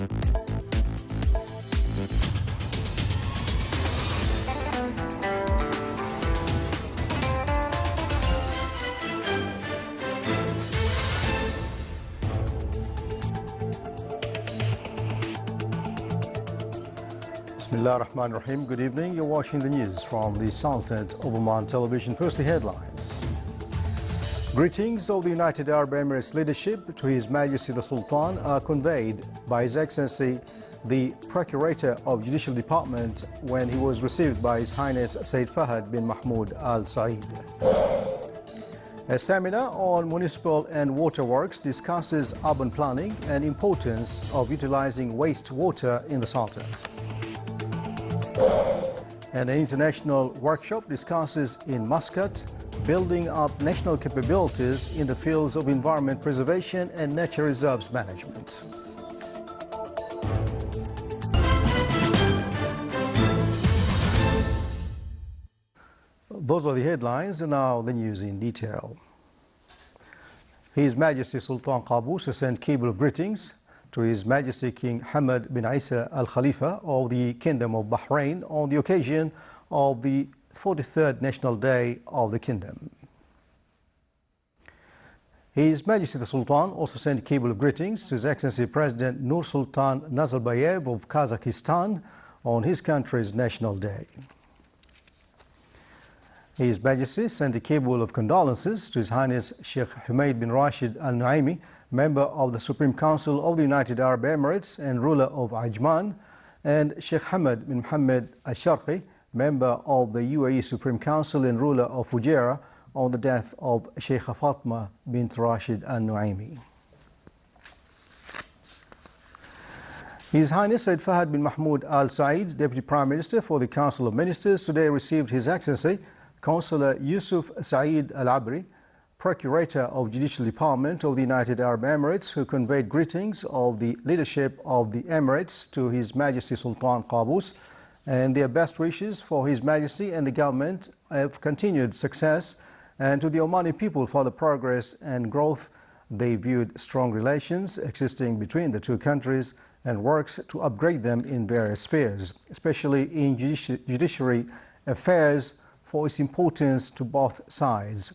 Bismillah ar-Rahman ar-Rahim. Good evening. You're watching the news from the Sultanate of Oman Television. First, the headlines. Greetings of the United Arab Emirates leadership to His Majesty the Sultan are conveyed by His Excellency the Procurator of Judicial Department when he was received by His Highness Sayyid Fahad bin Mahmoud Al Saeed. A seminar on municipal and water works discusses urban planning and importance of utilizing wastewater in the Sultanate. And an international workshop discusses in Muscat building up national capabilities in the fields of environment preservation and nature reserves management. Those are the headlines, and now the news in detail. His Majesty Sultan Qaboos has sent cable of greetings to His Majesty King Hamad bin Isa Al Khalifa of the Kingdom of Bahrain on the occasion of the 43rd National Day of the Kingdom. His Majesty the Sultan also sent cable of greetings to His Excellency President Nur Sultan Nazarbayev of Kazakhstan on his country's National Day. His Majesty sent a cable of condolences to His Highness Sheikh Humaid bin Rashid Al Nuaimi, member of the Supreme Council of the United Arab Emirates and ruler of Ajman, and Sheikh Hamad bin Mohammed Al Sharqi, member of the UAE Supreme Council and ruler of Fujairah, on the death of Sheikh Fatma bint Rashid Al Nuaimi. His Highness Sayyid Fahad bin Mahmoud Al Saeed, Deputy Prime Minister for the Council of Ministers, today received His Excellency Consular Yusuf Saeed Al Abri, Procurator of Judicial Department of the United Arab Emirates, who conveyed greetings of the leadership of the Emirates to His Majesty Sultan Qaboos and their best wishes for His Majesty and the government of continued success, and to the Omani people for the progress and growth. They viewed strong relations existing between the two countries and works to upgrade them in various spheres, especially in judiciary affairs for its importance to both sides.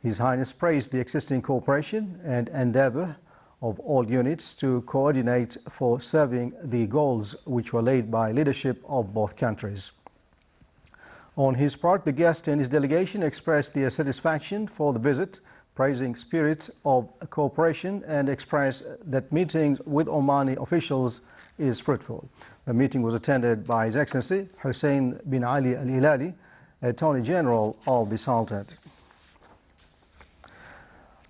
His Highness praised the existing cooperation and endeavor of all units to coordinate for serving the goals which were laid by leadership of both countries. On his part, the guest and his delegation expressed their satisfaction for the visit, praising spirit of cooperation and expressed that meetings with Omani officials is fruitful. The meeting was attended by His Excellency Hussein bin Ali Al Hilali, Attorney General of the Sultanate.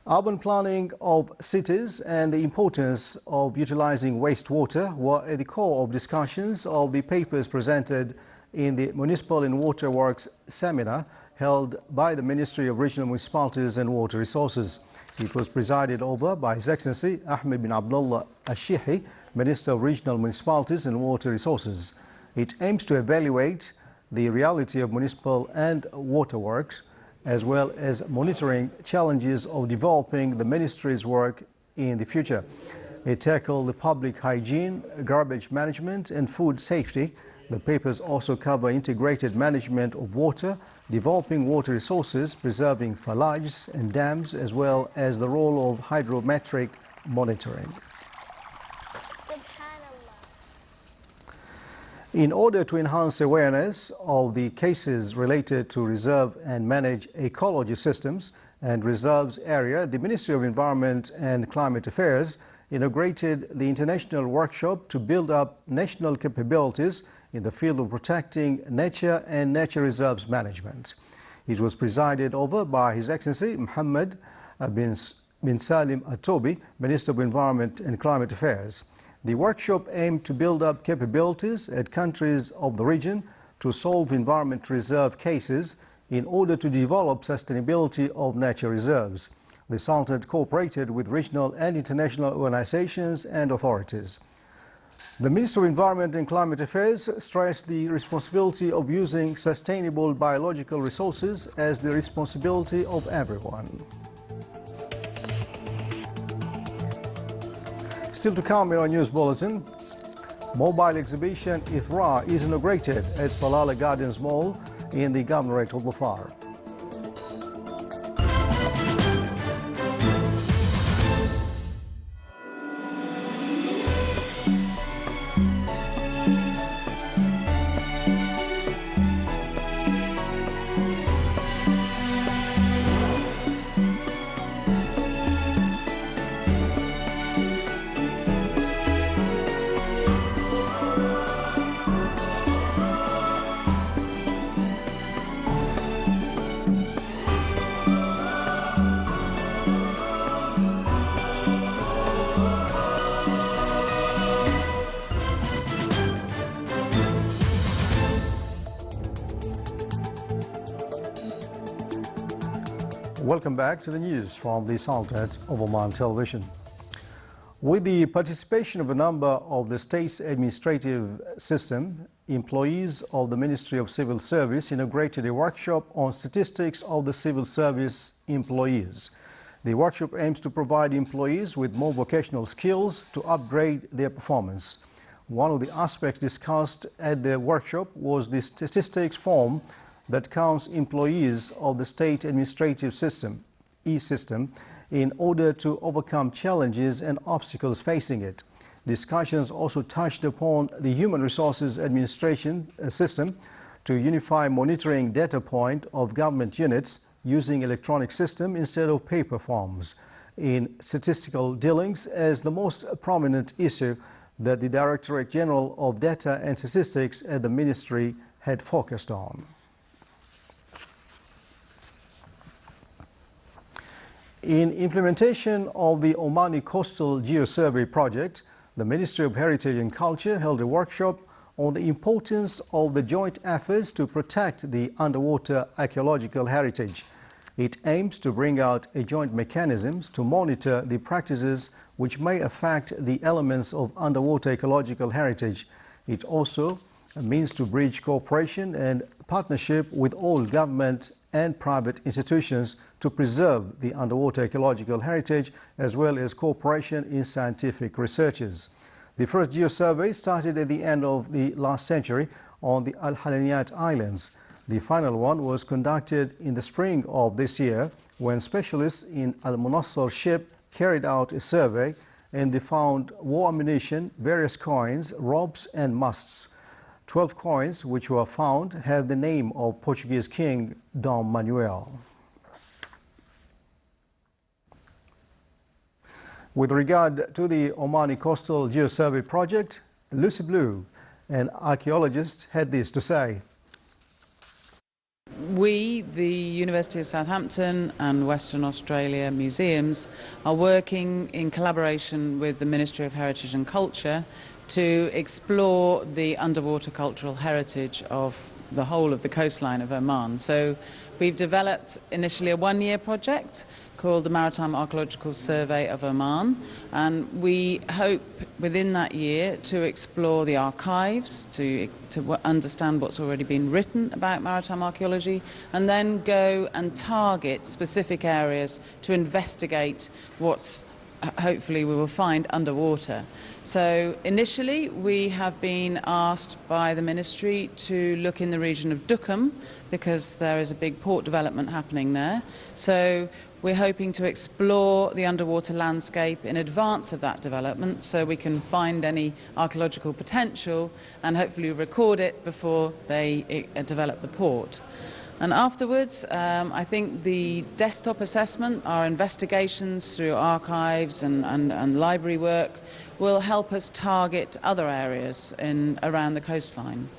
Urban planning of cities and the importance of utilizing wastewater were at the core of discussions of the papers presented in the Municipal and Water Works seminar held by the Ministry of Regional Municipalities and Water Resources. It was presided over by His Excellency Ahmed bin Abdullah Al-Shihi, Minister of Regional Municipalities and Water Resources. It aims to evaluate the reality of municipal and water works, as well as monitoring challenges of developing the ministry's work in the future. It tackled the public hygiene, garbage management and food safety. The papers also cover integrated management of water, developing water resources, preserving fallages and dams, as well as the role of hydrometric monitoring. In order to enhance awareness of the cases related to reserve and manage ecology systems and reserves area, the Ministry of Environment and Climate Affairs inaugurated the international workshop to build up national capabilities in the field of protecting nature and nature reserves management. It was presided over by His Excellency Mohammed bin Salim Atobi, Minister of Environment and Climate Affairs. The workshop aimed to build up capabilities at countries of the region to solve environment reserve cases in order to develop sustainability of nature reserves. The Sultanate cooperated with regional and international organizations and authorities. The Minister of Environment and Climate Affairs stressed the responsibility of using sustainable biological resources as the responsibility of everyone. Still to come in our news bulletin, mobile exhibition Ithra is inaugurated at Salala Gardens Mall in the Governorate of Dhofar. Welcome back to the news from the Sultanate of Oman Television. With the participation of a number of the state's administrative system, employees of the Ministry of Civil Service inaugurated a workshop on statistics of the civil service employees. The workshop aims to provide employees with more vocational skills to upgrade their performance. One of the aspects discussed at the workshop was the statistics form that counts employees of the state administrative system, e-system, in order to overcome challenges and obstacles facing it. Discussions also touched upon the human resources administration system to unify monitoring data point of government units using electronic system instead of paper forms in statistical dealings as the most prominent issue that the Directorate General of Data and Statistics at the Ministry had focused on. In implementation of the Omani Coastal Geosurvey project, the Ministry of Heritage and Culture held a workshop on the importance of the joint efforts to protect the underwater archaeological heritage. It aims to bring out a joint mechanisms to monitor the practices which may affect the elements of underwater ecological heritage. It also means to bridge cooperation and partnership with all government and private institutions to preserve the underwater ecological heritage as well as cooperation in scientific researches. The first geosurvey started at the end of the last century on the Al-Halaniyat Islands. The final one was conducted in the spring of this year when specialists in Al-Munassar ship carried out a survey and they found war ammunition, various coins, robes and masts. 12 coins which were found have the name of Portuguese King Dom Manuel. With regard to the Omani Coastal Geosurvey project, Lucy Blue, an archaeologist, had this to say. We, the University of Southampton and Western Australia Museums, are working in collaboration with the Ministry of Heritage and Culture to explore the underwater cultural heritage of the whole of the coastline of Oman. So we've developed initially a one-year project called the Maritime Archaeological Survey of Oman, and we hope within that year to explore the archives, to understand what's already been written about maritime archaeology, and then go and target specific areas to investigate what's hopefully we will find underwater. So initially we have been asked by the ministry to look in the region of Duqm because there is a big port development happening there. So we're hoping to explore the underwater landscape in advance of that development so we can find any archaeological potential and hopefully record it before they develop the port. And afterwards, I think the desktop assessment, our investigations through archives and library work will help us target other areas around the coastline.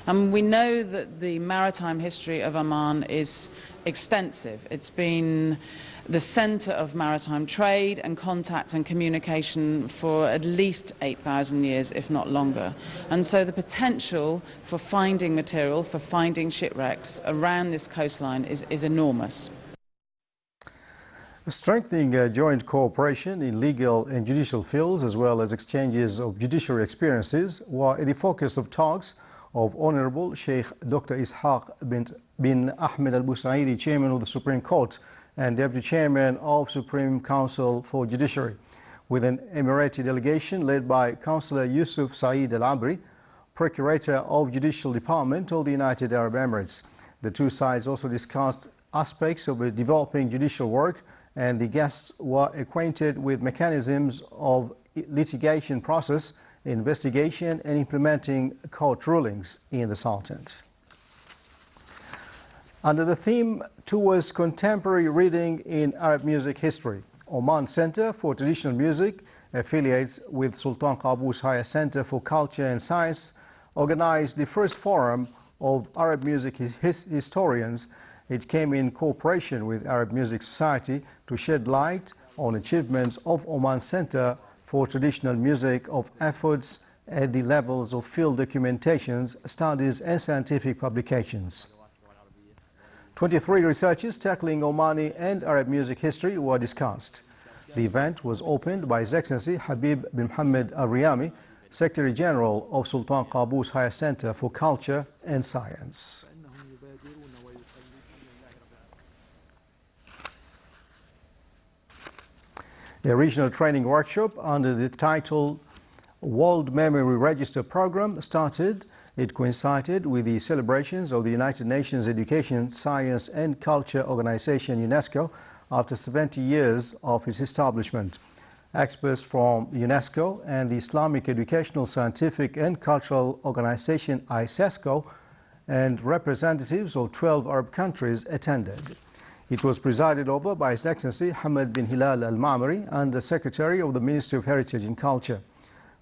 And we know that the maritime history of Oman is extensive. It's been the centre of maritime trade and contact and communication for at least 8,000 years, if not longer. And so the potential for finding material, for finding shipwrecks around this coastline is enormous. Strengthening joint cooperation in legal and judicial fields as well as exchanges of judiciary experiences were the focus of talks of Honorable Sheikh Dr. Ishaq bin Ahmed al-Busaidi, Chairman of the Supreme Court and Deputy Chairman of Supreme Council for Judiciary. with an Emirati delegation led by Councillor Yusuf Saeed Al-Abri, Procurator of Judicial Department of the United Arab Emirates. The two sides also discussed aspects of developing judicial work, and the guests were acquainted with mechanisms of litigation process, investigation and implementing court rulings in the Sultanate. Under the theme Towards Contemporary Reading in Arab Music History, Oman Center for Traditional Music affiliates with Sultan Qaboos Higher Center for Culture and Science organized the first forum of Arab music historians. It came in cooperation with Arab Music Society to shed light on achievements of Oman Center for Traditional Music of efforts at the levels of field documentations, studies and scientific publications. 23 researches tackling Omani and Arab music history were discussed. The event was opened by His Excellency Habib bin Mohammed Al-Riyami, Secretary General of Sultan Qaboos Higher Center for Culture and Science. A regional training workshop under the title World Memory Register Program started. It coincided with the celebrations of the United Nations Education, Science and Culture Organization, UNESCO, after 70 years of its establishment. Experts from UNESCO and the Islamic Educational, Scientific and Cultural Organization, ISESCO, and representatives of 12 Arab countries attended. It was presided over by His Excellency Hamad bin Hilal Al-Ma'mari, Under Secretary of the Ministry of Heritage and Culture.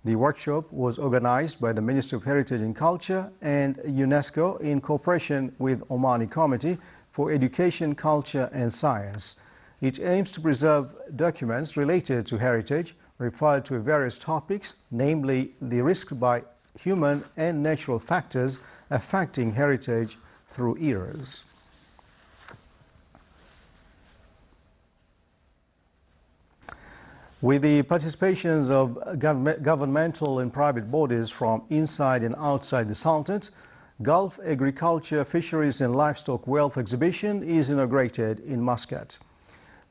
The workshop was organized by the Ministry of Heritage and Culture and UNESCO in cooperation with Omani Committee for Education, Culture and Science. It aims to preserve documents related to heritage referred to various topics, namely the risk by human and natural factors affecting heritage through eras. With the participations of governmental and private bodies from inside and outside the Sultanate, Gulf Agriculture, Fisheries and Livestock Wealth Exhibition is inaugurated in Muscat.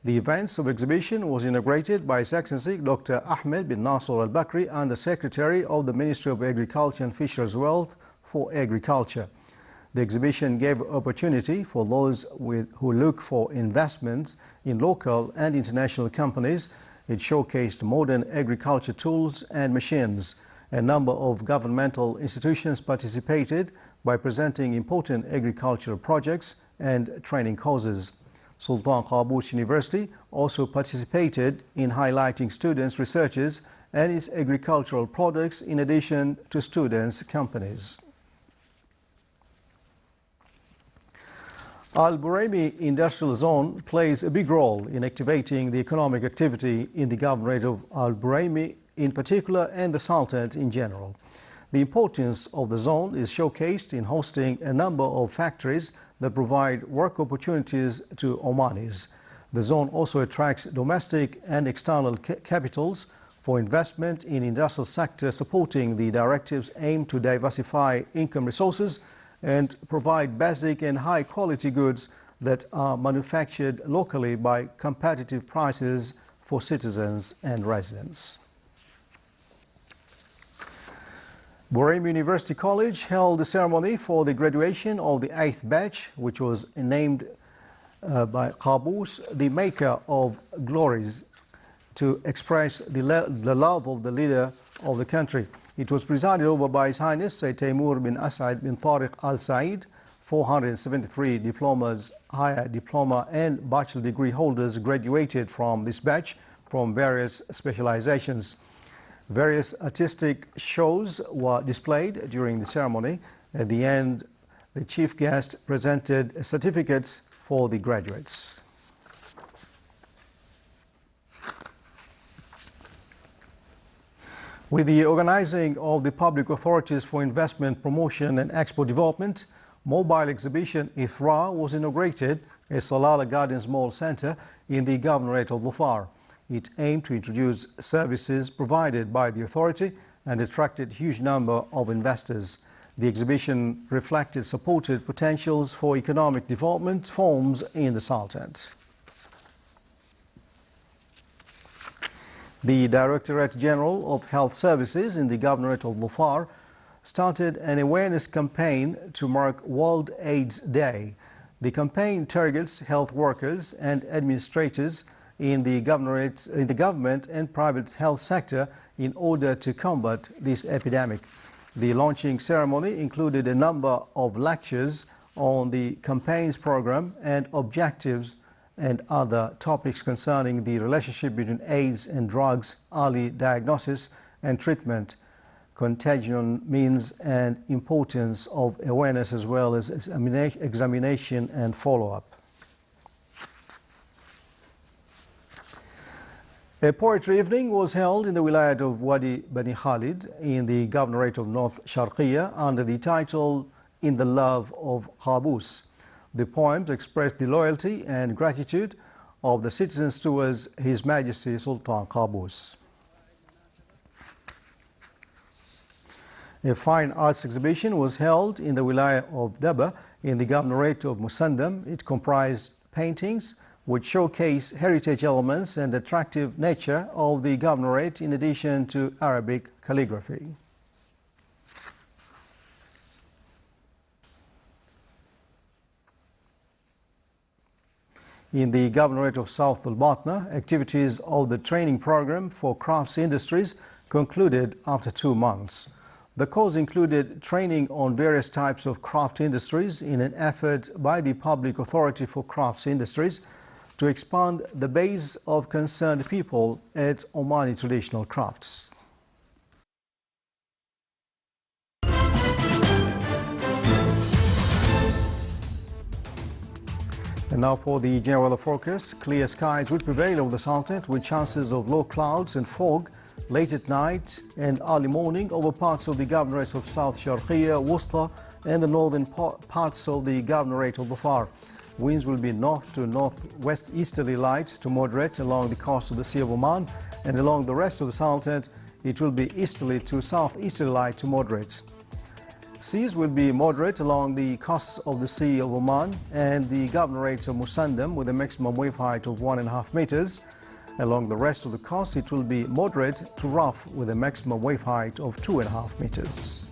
The events of exhibition was inaugurated by His Excellency Dr. Ahmed bin Nasser Al-Bakri, Under Secretary of the Ministry of Agriculture and Fisheries Wealth for Agriculture. The exhibition gave opportunity for those who look for investments in local and international companies. It showcased modern agriculture tools and machines. A number of governmental institutions participated by presenting important agricultural projects and training courses. Sultan Qaboos University also participated in highlighting students' researches and its agricultural products in addition to students' companies. Al-Buraimi Industrial Zone plays a big role in activating the economic activity in the governorate of Al-Buraimi in particular and the Sultanate in general. The importance of the zone is showcased in hosting a number of factories that provide work opportunities to Omanis. The zone also attracts domestic and external capitals for investment in industrial sector, supporting the directives aimed to diversify income resources and provide basic and high-quality goods that are manufactured locally by competitive prices for citizens and residents. Buraimi University College held a ceremony for the graduation of the 8th batch, which was named by Qaboos the Maker of Glories, to express the love of the leader of the country. It was presided over by His Highness Sayyid Taimur bin Asad bin Tariq Al Said. 473 diplomas, higher diploma and bachelor degree holders graduated from this batch from various specializations. Various artistic shows were displayed during the ceremony. At the end, the chief guest presented certificates for the graduates. With the organizing of the public authorities for investment, promotion and export development, mobile exhibition Ithra was inaugurated at Salala Gardens Mall Center in the Governorate of Dhofar. It aimed to introduce services provided by the authority and attracted a huge number of investors. The exhibition reflected supported potentials for economic development forms in the Sultanate. The Directorate General of Health Services in the Governorate of Dhofar started an awareness campaign to mark World AIDS Day. The campaign targets health workers and administrators in the government and private health sector in order to combat this epidemic. The launching ceremony included a number of lectures on the campaign's program and objectives and other topics concerning the relationship between AIDS and drugs, early diagnosis and treatment, contagion means and importance of awareness, as well as examination and follow-up. A poetry evening was held in the Wilayat of Wadi Bani Khalid in the Governorate of North Sharqiya under the title In the Love of Qaboos. The poems expressed the loyalty and gratitude of the citizens towards His Majesty Sultan Qaboos. A fine arts exhibition was held in the Wilayah of Daba in the Governorate of Musandam. It comprised paintings which showcase heritage elements and attractive nature of the Governorate in addition to Arabic calligraphy. In the Governorate of South Al-Batna, activities of the training program for crafts industries concluded after 2 months. The course included training on various types of craft industries in an effort by the Public Authority for Crafts Industries to expand the base of concerned people at Omani traditional crafts. And now for the general weather forecast. Clear skies will prevail over the Sultanate with chances of low clouds and fog late at night and early morning over parts of the governorates of South Sharqiya, Wusta and the northern parts of the governorate of Dhofar. Winds will be north to northwest easterly light to moderate along the coast of the Sea of Oman, and along the rest of the Sultanate it will be easterly to southeasterly light to moderate. Seas will be moderate along the coasts of the Sea of Oman and the governorates of Musandam with a maximum wave height of 1.5 meters. Along the rest of the coast it will be moderate to rough with a maximum wave height of 2.5 meters.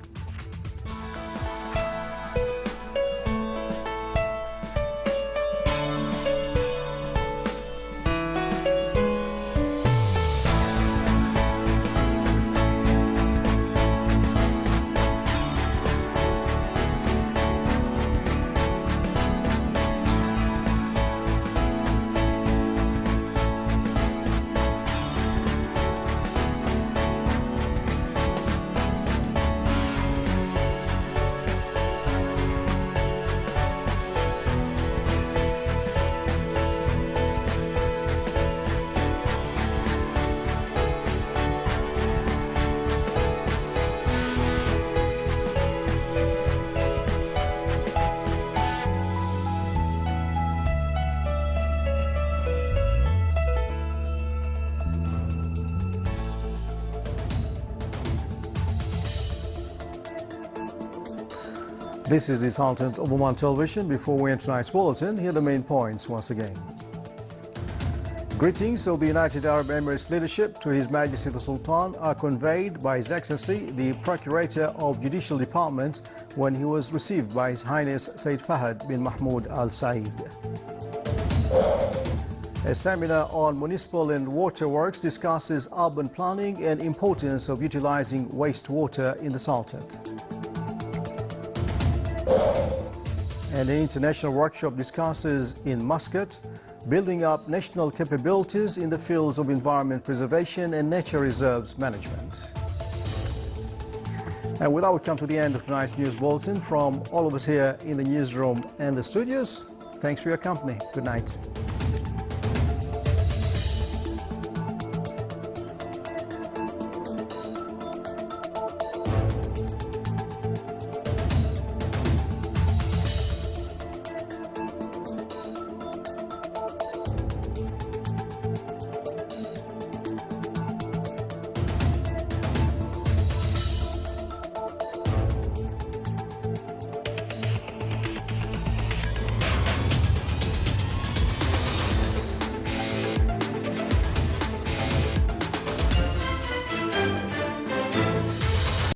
This is the Sultanate of Oman Television. Before we end tonight's bulletin, here are the main points once again. Greetings of the United Arab Emirates leadership to His Majesty the Sultan are conveyed by His Excellency the Procurator of Judicial Department when he was received by His Highness Sayyid Fahad bin Mahmoud Al Said. A seminar on municipal and water works discusses urban planning and importance of utilizing wastewater in the Sultanate. And an international workshop discusses in Muscat building up national capabilities in the fields of environment preservation and nature reserves management. And with that, we come to the end of tonight's news bulletin. From all of us here in the newsroom and the studios, thanks for your company. Good night.